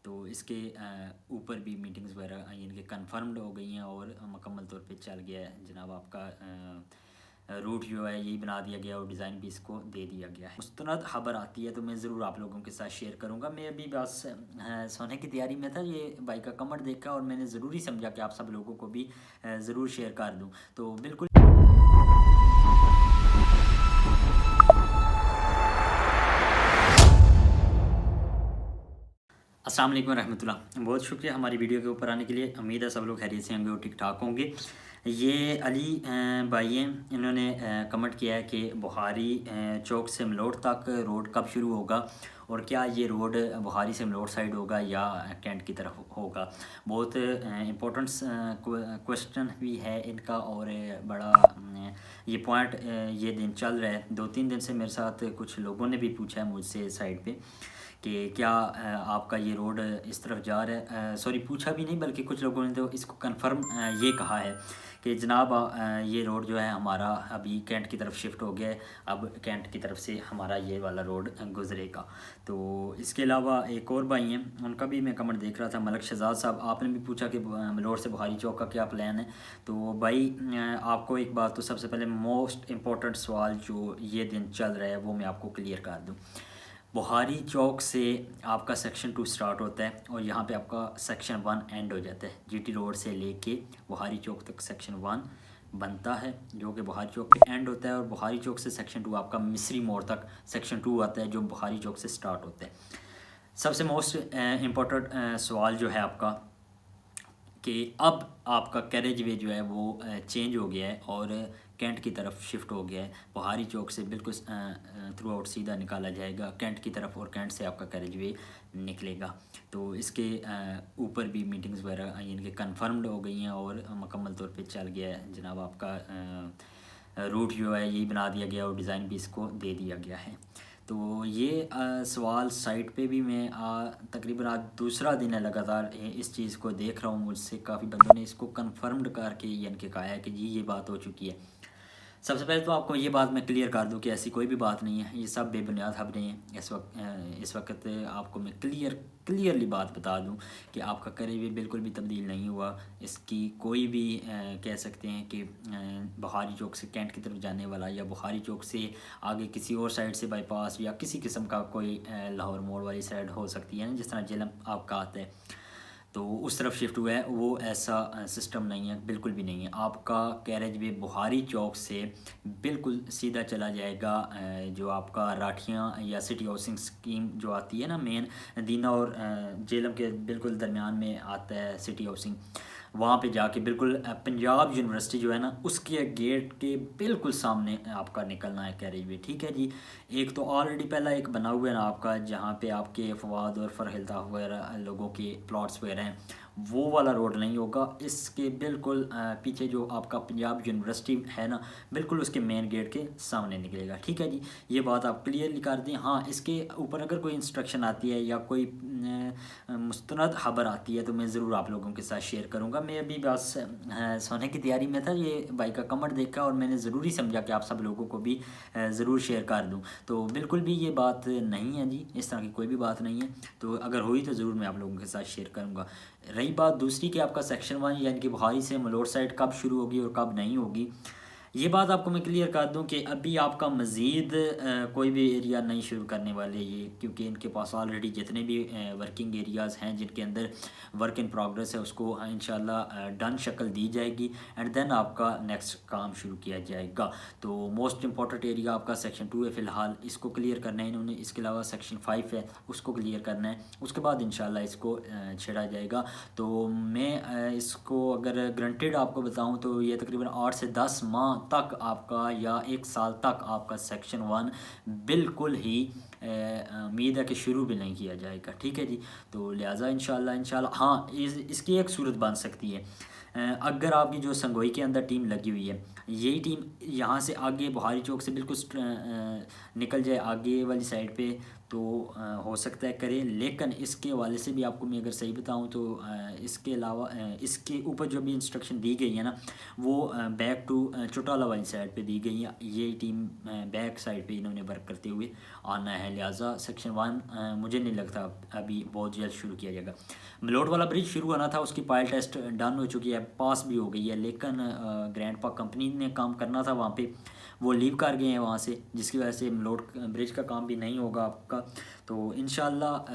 तो इसके ऊपर भी मीटिंग्स वगैरह इनके कंफर्म्ड हो गई हैं और मुकम्मल तौर पे चल गया है जनाब। आपका रूट जो है यही बना दिया गया और डिज़ाइन भी इसको दे दिया गया है। मुस्तनद खबर आती है तो मैं ज़रूर आप लोगों के साथ शेयर करूँगा। मैं अभी बस सोने की तैयारी में था, ये बाइक का कमर देखा और मैंने ज़रूरी समझा कि आप सब लोगों को भी ज़रूर शेयर कर दूँ। तो बिल्कुल अस्सलाम वालेकुम रहमतुल्लाह। बहुत शुक्रिया हमारी वीडियो के ऊपर आने के लिए। उम्मीद है सब लोग खैरियत से होंगे और ठीक ठाक होंगे। ये अली भाई हैं, इन्होंने कमेंट किया है कि बुखारी चौक से मलोट तक रोड कब शुरू होगा और क्या ये रोड बुखारी से मलोट साइड होगा या कैंट की तरफ होगा। बहुत इम्पोर्टेंट क्वेश्चन भी है इनका और बड़ा ये पॉइंट ये दिन चल रहा है। 2-3 दिन से मेरे साथ कुछ लोगों ने भी पूछा है मुझसे साइड पे कि क्या आपका ये रोड इस तरफ जा रहा है। सॉरी, पूछा भी नहीं बल्कि कुछ लोगों ने तो इसको कंफर्म ये कहा है कि जनाब ये रोड जो है हमारा अभी कैंट की तरफ शिफ्ट हो गया है, अब कैंट की तरफ से हमारा ये वाला रोड गुजरेगा। तो इसके अलावा एक और भाई हैं, उनका भी मैं कमेंट देख रहा था, मलक शहजाद साहब, आपने भी पूछा कि मलोट से बुखारी चौक का क्या प्लान है। तो भाई आपको एक बात तो सबसे पहले मोस्ट इम्पोर्टेंट सवाल जो ये दिन चल रहा है वो मैं आपको क्लियर कर दूँ। बुखारी चौक से आपका सेक्शन 2 स्टार्ट होता है और यहाँ पे आपका सेक्शन 1 एंड हो जाता है। जीटी रोड से लेके बुखारी चौक तक सेक्शन 1 बनता है जो कि बुखारी चौक पे एंड होता है और बुखारी चौक से सेक्शन 2 आपका मिस्री मोड़ तक सेक्शन 2 आता है जो बुखारी चौक से स्टार्ट होता है। सबसे मोस्ट इम्पोर्टेंट सवाल जो है आपका कि अब आपका कैरेज वे जो है वो चेंज हो गया है और कैंट की तरफ शिफ्ट हो गया है। बुखारी चौक से बिल्कुल थ्रू आउट सीधा निकाला जाएगा कैंट की तरफ और कैंट से आपका कैरेज वे निकलेगा। तो इसके ऊपर भी मीटिंग्स वगैरह इनके कंफर्म्ड हो गई हैं और मुकम्मल तौर पे चल गया है जनाब। आपका रूट जो है यही बना दिया गया और डिज़ाइन भी इसको दे दिया गया है। तो ये सवाल साइट पे भी मैं तकरीबन आज दूसरा दिन है लगातार इस चीज़ को देख रहा हूँ। मुझसे काफ़ी बंदों ने इसको कंफर्म्ड करके यानी कि कहा है कि जी ये बात हो चुकी है। सबसे पहले तो आपको ये बात मैं क्लियर कर दूं कि ऐसी कोई भी बात नहीं है, ये सब बेबुनियाद खबरें हैं। इस वक्त आपको मैं क्लियरली बात बता दूं कि आपका करीब बिल्कुल भी तब्दील नहीं हुआ। इसकी कोई भी कह सकते हैं कि बुखारी चौक से कैंट की तरफ जाने वाला या बुखारी चौक से आगे किसी और साइड से बाईपास या किसी किस्म का कोई लाहौर मोड़ वाली साइड हो सकती है ना, जिस तरह जेलम आपका आता है तो उस तरफ शिफ्ट हुआ है, वो ऐसा सिस्टम नहीं है, बिल्कुल भी नहीं है। आपका कैरेज वे बुखारी चौक से बिल्कुल सीधा चला जाएगा जो आपका राठियाँ या सिटी हाउसिंग स्कीम जो आती है ना मेन दीना और जेलम के बिल्कुल दरमियान में आता है सिटी हाउसिंग, वहाँ पे जाके बिल्कुल पंजाब यूनिवर्सिटी जो है ना उसके गेट के बिल्कुल सामने आपका निकलना है कैरेज वे। ठीक है जी। एक तो ऑलरेडी पहला एक बना हुआ है ना आपका जहाँ पे आपके फवाद और फरहिल्ता वगैरह लोगों के प्लॉट्स वगैरह हैं, वो वाला रोड नहीं होगा। इसके बिल्कुल पीछे जो आपका पंजाब यूनिवर्सिटी है ना बिल्कुल उसके मेन गेट के सामने निकलेगा। ठीक है जी, ये बात आप क्लियरली कर दें। हाँ, इसके ऊपर अगर कोई इंस्ट्रक्शन आती है या कोई मुस्तनद खबर आती है तो मैं ज़रूर आप लोगों के साथ शेयर करूँगा। मैं अभी बस सोने की तैयारी में था, ये बाइक का कमर देखा और मैंने ज़रूरी समझा कि आप सब लोगों को भी ज़रूर शेयर कर दूँ। तो बिल्कुल भी ये बात नहीं है जी, इस तरह की कोई भी बात नहीं है। तो अगर हुई तो ज़रूर मैं आप लोगों के साथ शेयर करूँगा। रही बात दूसरी कि आपका सेक्शन 1 यानी कि बुखारी से मलोट साइड कब शुरू होगी और कब नहीं होगी, ये बात आपको मैं क्लियर कर दूं कि अभी आपका मज़ीद कोई भी एरिया नहीं शुरू करने वाले ये, क्योंकि इनके पास ऑलरेडी जितने भी वर्किंग एरियाज़ हैं जिनके अंदर वर्क इन प्रोग्रेस है उसको इंशाल्लाह डन शक्ल दी जाएगी एंड देन आपका नेक्स्ट काम शुरू किया जाएगा। तो मोस्ट इंपॉर्टेंट एरिया आपका सेक्शन 2 है फ़िलहाल, इसको क्लियर करना है इन्होंने। इसके अलावा सेक्शन 5 है, उसको क्लियर करना है, उसके बाद इंशाल्लाह इसको छेड़ा जाएगा। तो मैं इसको अगर ग्रंटेड आपको बताऊं तो ये तकरीबन 8 से 10 माह तक आपका या 1 साल तक आपका सेक्शन 1 बिल्कुल ही उम्मीद है कि शुरू भी नहीं किया जाएगा। ठीक है जी। तो लिहाजा इंशाल्लाह हाँ इसकी एक सूरत बन सकती है अगर आपकी जो संगोई के अंदर टीम लगी हुई है, यही टीम यहाँ से आगे बुखारी चौक से बिल्कुल निकल जाए आगे वाली साइड पे तो हो सकता है करें। लेकिन इसके हवाले से भी आपको मैं अगर सही बताऊं तो इसके अलावा इसके ऊपर जो भी इंस्ट्रक्शन दी गई है ना वो बैक टू चौटाला वाली साइड पे दी गई है। ये टीम बैक साइड पे इन्होंने वर्क करते हुए आना है लिहाजा सेक्शन 1 मुझे नहीं लगता अभी बहुत जल्द शुरू किया जाएगा। मलोट वाला ब्रिज शुरू होना था, उसकी पायल टेस्ट डन हो चुकी है, पास भी हो गई है, लेकिन ग्रैंड पार्क कंपनी ने काम करना था वहाँ पे, वो लीव कर गए हैं वहाँ से, जिसकी वजह से मलोट ब्रिज का काम भी नहीं होगा आपका। तो इंशाल्लाह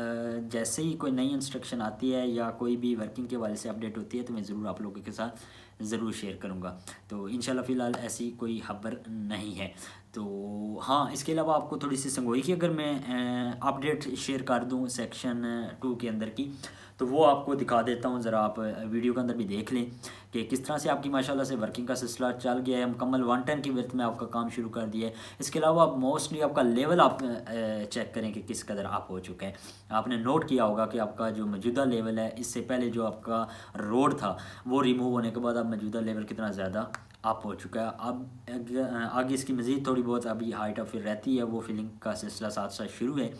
जैसे ही कोई नई इंस्ट्रक्शन आती है या कोई भी वर्किंग के वाले से अपडेट होती है तो मैं ज़रूर आप लोगों के साथ ज़रूर शेयर करूँगा। तो इंशाल्लाह फ़िलहाल ऐसी कोई खबर नहीं है। तो हाँ, इसके अलावा आपको थोड़ी सी संगोई की अगर मैं अपडेट शेयर कर दूँ सेक्शन 2 के अंदर की, तो वो आपको दिखा देता हूँ। ज़रा आप वीडियो के अंदर भी देख लें कि किस तरह से आपकी माशाल्लाह से वर्किंग का सिलसिला चल गया है। मुकम्मल 110 की वर्थ में आपका काम शुरू कर दिया है। इसके अलावा आप मोस्टली आपका लेवल आप चेक करें कि किस कदर आप हो चुका है। आपने नोट किया होगा कि आपका जो मौजूदा लेवल है, इससे पहले जो आपका रोड था वो रिमूव होने के बाद अब मौजूदा लेवल कितना ज़्यादा अप हो चुका है। अब आगे इसकी मज़ीद थोड़ी बहुत अभी हाइट ऑफ फिर रहती है, वो फिलिंग का सिलसिला साथ साथ शुरू है।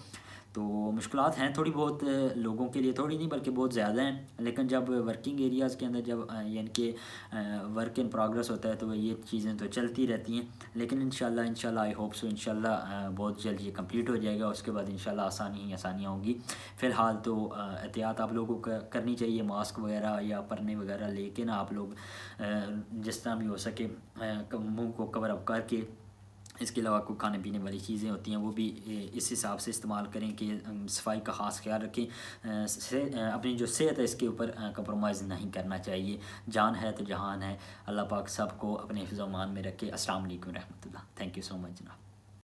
तो मुश्किलात हैं थोड़ी बहुत, लोगों के लिए थोड़ी नहीं बल्कि बहुत ज़्यादा हैं, लेकिन जब वर्किंग एरियाज़ के अंदर जब यानी कि वर्क इन प्रोग्रेस होता है तो ये चीज़ें तो चलती रहती हैं। लेकिन इंशाल्लाह आई होप सो इंशाल्लाह बहुत जल्द ये कंप्लीट हो जाएगा। उसके बाद इंशाल्लाह आसानी ही आसानियाँ होंगी। फ़िलहाल तो एहतियात आप लोगों को करनी चाहिए, मास्क वगैरह या परने वगैरह लेके ना आप लोग जिस तरह भी हो सके मुँह को कवर अप करके, इसके अलावा कोई खाने पीने वाली चीज़ें होती हैं वो भी इस हिसाब से इस्तेमाल करें कि सफाई का ख़ास ख्याल रखें। अपनी जो सेहत है इसके ऊपर कंप्रोमाइज़ नहीं करना चाहिए। जान है तो जहान है। अल्लाह पाक सबको अपने हिफ्ज़-ओ-मान में रखे। अस्सलाम वालेकुम रहमतुल्लाह। थैंक यू सो मच जनाब।